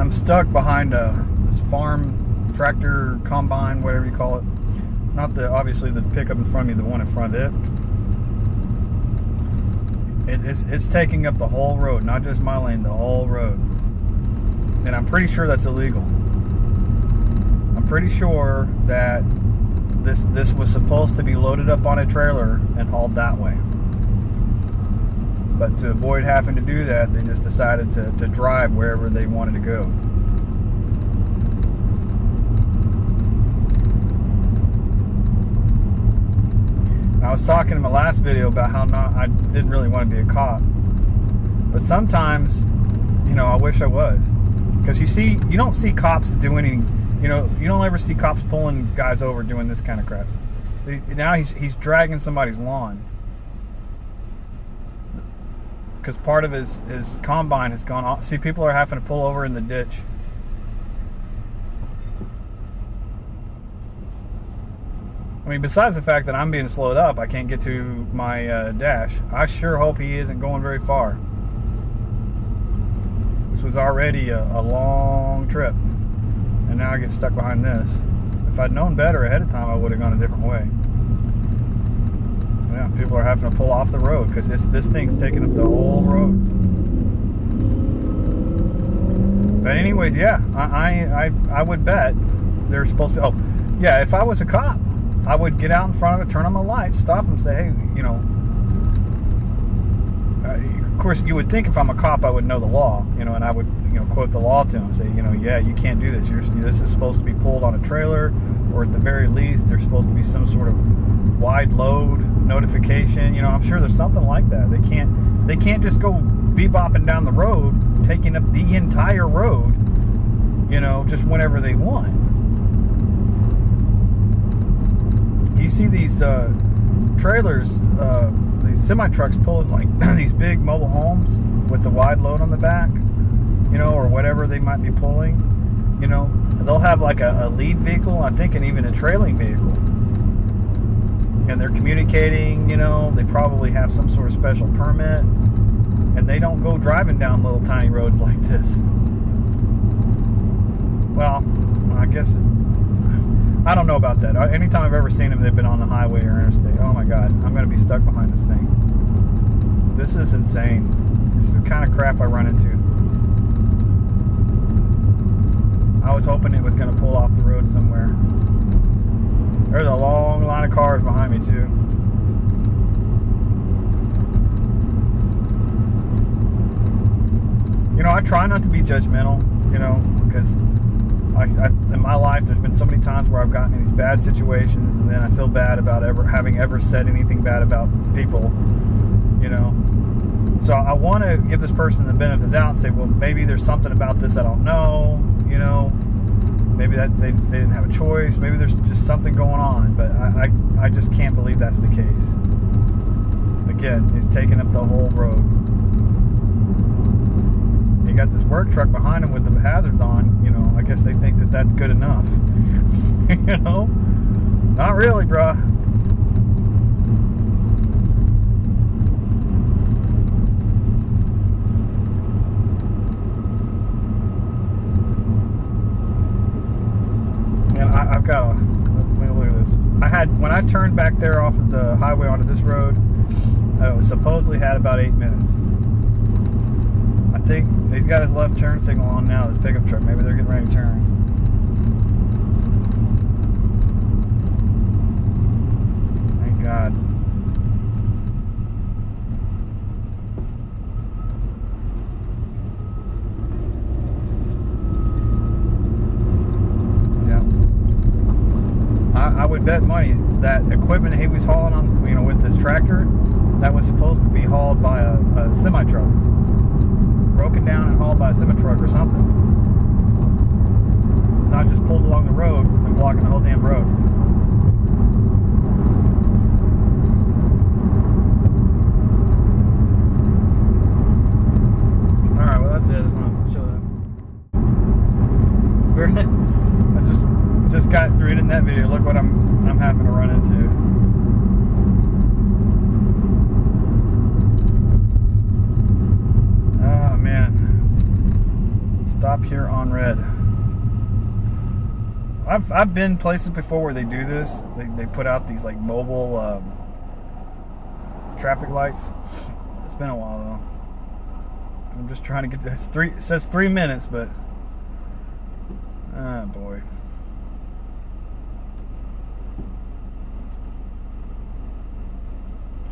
I'm stuck behind this farm tractor combine, whatever you call it. Not obviously the pickup in front of me, the one in front of it. It's taking up the whole road, not just my lane, the whole road. And I'm pretty sure that's illegal. I'm pretty sure that this was supposed to be loaded up on a trailer and hauled that way. But to avoid having to do that, they just decided to drive wherever they wanted to go. I was talking in my last video about how I didn't really want to be a cop. But sometimes, I wish I was. Because you don't see cops doing you don't ever see cops pulling guys over doing this kind of crap. Now he's dragging somebody's lawn. Because part of his combine has gone off. See, people are having to pull over in the ditch. I mean, besides the fact that I'm being slowed up, I can't get to my dash. I sure hope he isn't going very far. This was already a long trip. And now I get stuck behind this. If I'd known better ahead of time, I would have gone a different way. Yeah, people are having to pull off the road because this thing's taking up the whole road. But anyways, yeah, I would bet they're supposed to be. Oh, yeah, if I was a cop, I would get out in front of it, turn on my lights, stop them, say, hey, of course, you would think if I'm a cop, I would know the law, and I would, quote the law to them, say, yeah, you can't do this. This is supposed to be pulled on a trailer, or at the very least, there's supposed to be some sort of wide load notification. I'm sure there's something like that. They can't just go bebopping down the road, taking up the entire road, just whenever they want. You see these trailers, these semi-trucks pulling like these big mobile homes with the wide load on the back, or whatever they might be pulling, they'll have like a lead vehicle, I think, and even a trailing vehicle. And they're communicating, they probably have some sort of special permit, and they don't go driving down little tiny roads like this. Well, I guess I don't know about that. Anytime I've ever seen them, they've been on the highway or interstate. Oh my God, I'm going to be stuck behind this thing. This is insane. This is the kind of crap I run into. I was hoping it was going to pull off the road somewhere. There's a long line of cars behind me too. I try not to be judgmental, because in my life, there's been so many times where I've gotten in these bad situations, and then I feel bad about having ever said anything bad about people, So I want to give this person the benefit of the doubt and say, well, maybe there's something about this I don't know, Maybe that they didn't have a choice. Maybe there's just something going on, but I just can't believe that's the case. Again, he's taking up the whole road. You got this work truck behind him with the hazards on, I guess they think that that's good enough. Not really, bruh. And I've got let me look at this. When I turned back there off of the highway onto this road, I supposedly had about 8 minutes. I think he's got his left turn signal on now, this pickup truck. Maybe they're getting ready to turn. Thank God. Yeah. I would bet money that equipment he was hauling on, with this tractor, that was supposed to be hauled by a semi-truck. Broken down and hauled by a semi-truck or something. Not just pulled along the road and blocking the whole damn road. Alright, well that's it. I just want to show that. I just got through it in that video. Look what I'm having to run into. Stop here on red. I've been places before where they do this. They put out these like mobile traffic lights. It's been a while though. I'm just trying to get to it says 3 minutes, but ah boy.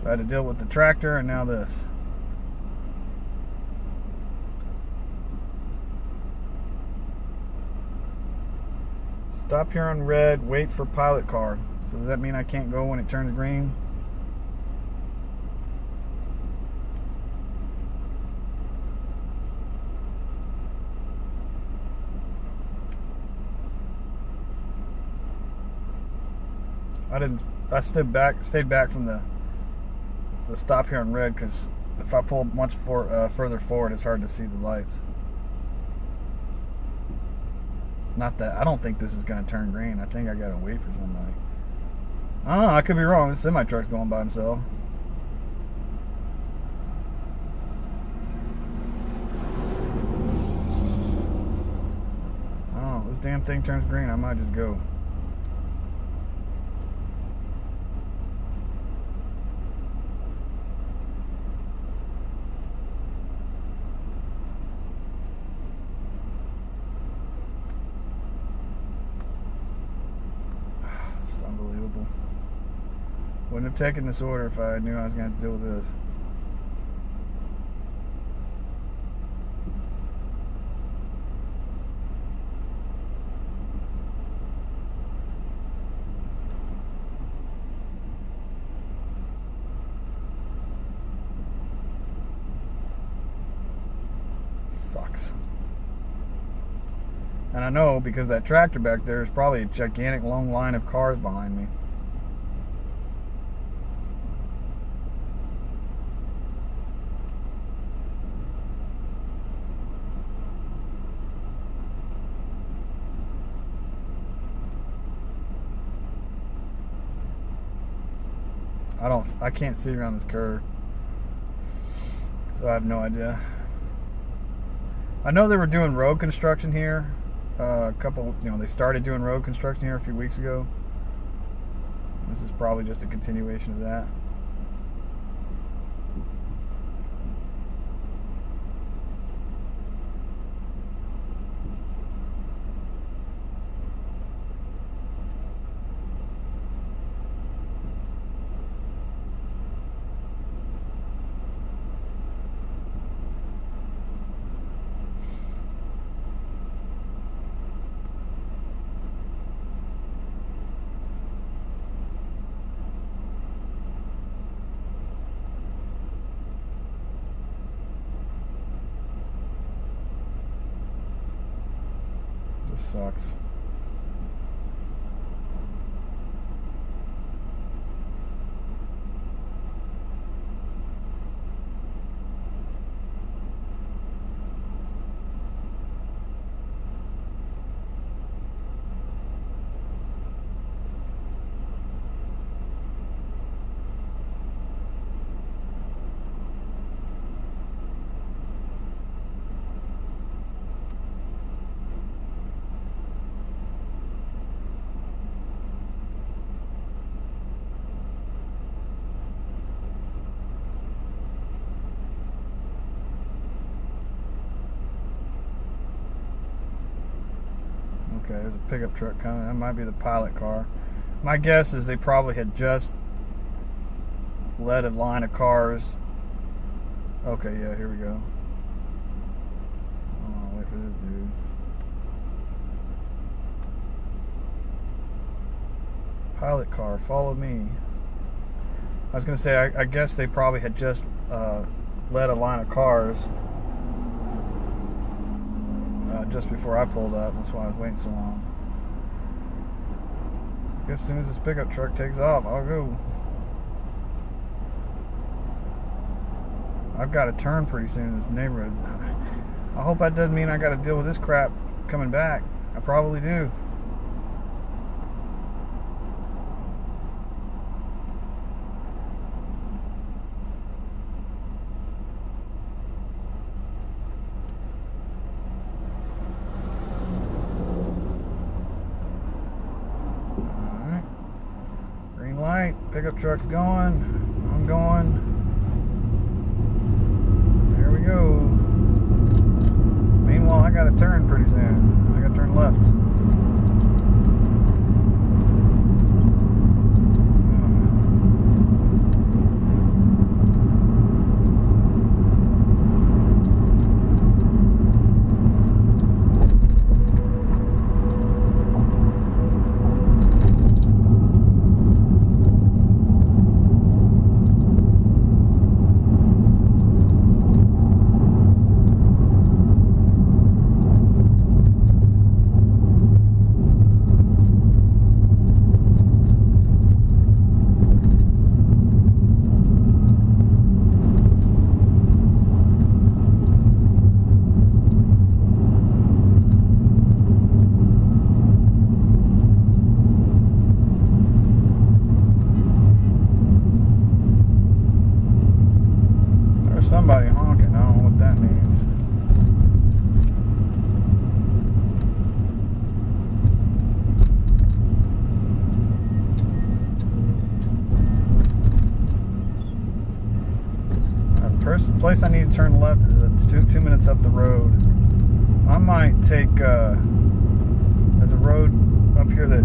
So I had to deal with the tractor and now this. Stop here on red, wait for pilot car. So does that mean I can't go when it turns green? I stayed back from the stop here on red because if I pull much further forward, it's hard to see the lights. Not that I don't think this is going to turn green. I think I got to wait for somebody. I don't know. I could be wrong. This semi-truck's going by himself. I don't know. This damn thing turns green. I might just go. This is unbelievable. Wouldn't have taken this order if I knew I was going to deal with this. Sucks. And I know because that tractor back there is probably a gigantic long line of cars behind me. I can't see around this curve, so I have no idea. I know they were doing road construction here. They started doing road construction here a few weeks ago. This is probably just a continuation of that. This sucks. Okay, there's a pickup truck coming. That might be the pilot car. My guess is they probably had just led a line of cars. Okay, yeah, here we go. Oh, wait for this dude. Pilot car, follow me. I was going to say, I guess they probably had just led a line of cars just before I pulled up. That's why I was waiting so long. I guess as soon as this pickup truck takes off, I'll go. I've got to turn pretty soon in this neighborhood. I hope that doesn't mean I got to deal with this crap coming back. I probably do. right. Pickup truck's going. I'm going. There we go. Meanwhile, I got to turn pretty soon. I got to turn left. Somebody honking. I don't know what that means. The place I need to turn left is 2 minutes up the road. I might take. There's a road up here that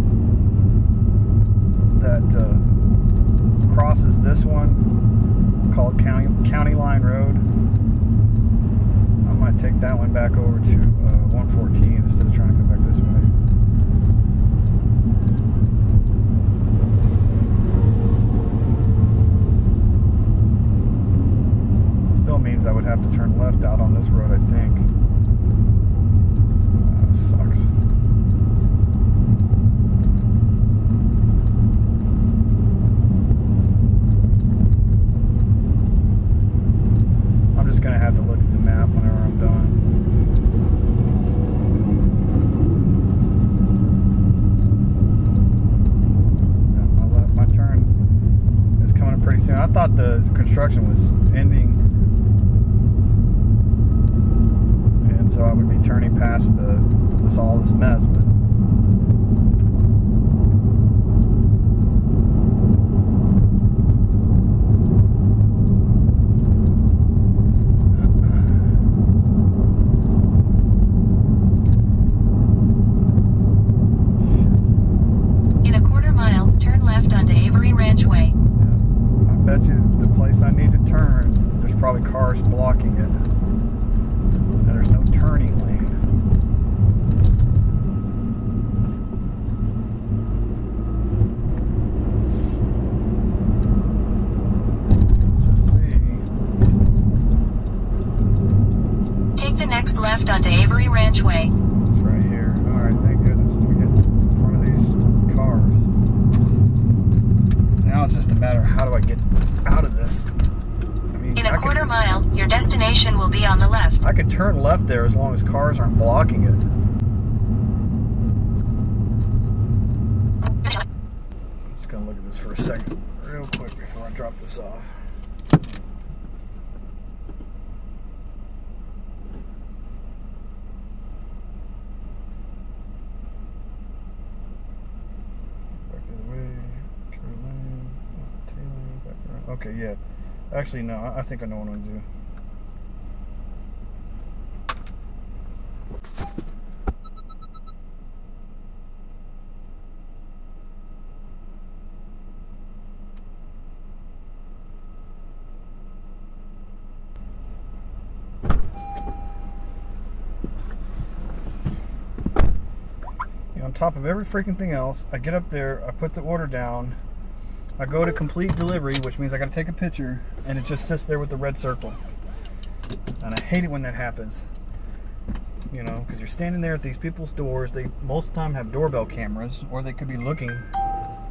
crosses this one, called County Line Road. I might take that one back over to 114 instead of trying to come back this way. Still means I would have to turn left out on this road, I think. Sucks. I'm just gonna have to look at the map whenever I'm done. Yeah, my turn is coming up pretty soon. I thought the construction was ending, and so I would be turning past all this mess, but in a quarter mile, turn left onto Avery Ranch Way. I bet you the place I need to turn, there's probably cars blocking it. And there's no turning lane. Next left onto Avery Ranch Way. It's right here. Alright, thank goodness. Let me get in front of these cars. Now it's just a matter of how do I get out of this. I mean, in a quarter mile, your destination will be on the left. I could turn left there as long as cars aren't blocking it. Just gonna look at this for a second, real quick, before I drop this off. Okay, yeah. Actually, no, I think I know what I'm gonna do. On top of every freaking thing else, I get up there, I put the order down, I go to complete delivery, which means I gotta take a picture, and it just sits there with the red circle. And I hate it when that happens. You know, because you're standing there at these people's doors. They most of the time have doorbell cameras, or they could be looking. Oh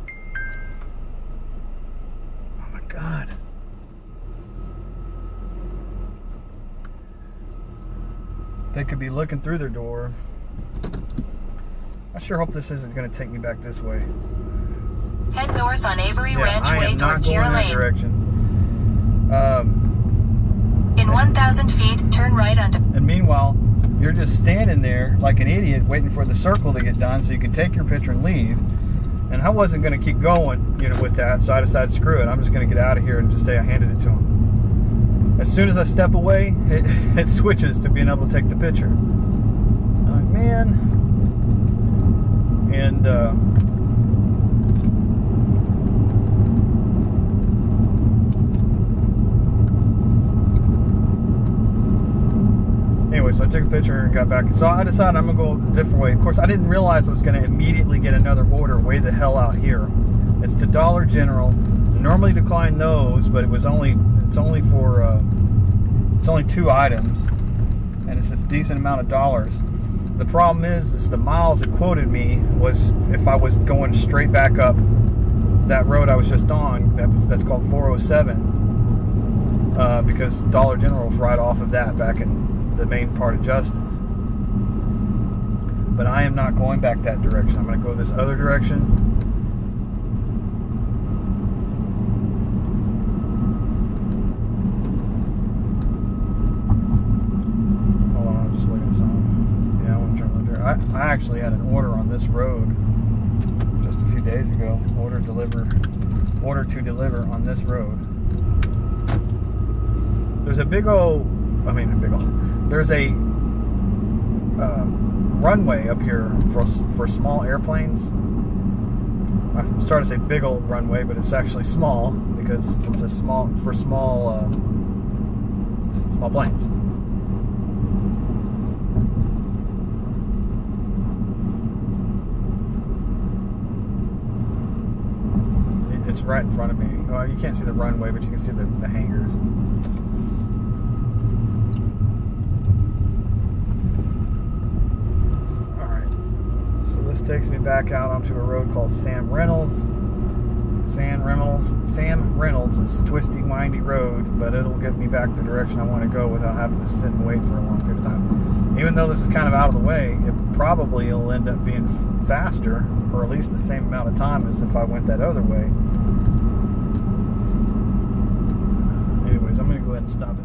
my God. They could be looking through their door. I sure hope this isn't going to take me back this way. Head north on Avery Ranch Way toward Deer Lane. Direction. In 1,000 feet, turn right onto... And meanwhile, you're just standing there like an idiot waiting for the circle to get done so you can take your picture and leave. And I wasn't going to keep going, with that, so I decided, screw it. I'm just going to get out of here and just say I handed it to him. As soon as I step away, it switches to being able to take the picture. I'm like, man. And anyway, so I took a picture and got back. So I decided I'm going to go a different way. Of course, I didn't realize I was going to immediately get another order way the hell out here. It's to Dollar General. I normally decline those, but it's only 2 items, and it's a decent amount of dollars. The problem is the miles it quoted me was if I was going straight back up that road I was just on. That's called 407, because Dollar General was right off of that back in the main part of Justin. But I am not going back that direction. I'm going to go this other direction. I actually had an order on this road just a few days ago. Order to deliver on this road. There's there's a runway up here for small airplanes. I'm starting to say big old runway, but it's actually small because it's a small planes. It's right in front of me. Well, you can't see the runway, but you can see the hangars. Alright. So this takes me back out onto a road called Sam Reynolds. Sam Reynolds is a twisty, windy road, but it'll get me back the direction I want to go without having to sit and wait for a long period of time. Even though this is kind of out of the way, it probably will end up being faster, or at least the same amount of time as if I went that other way. Anyways, I'm going to go ahead and stop it.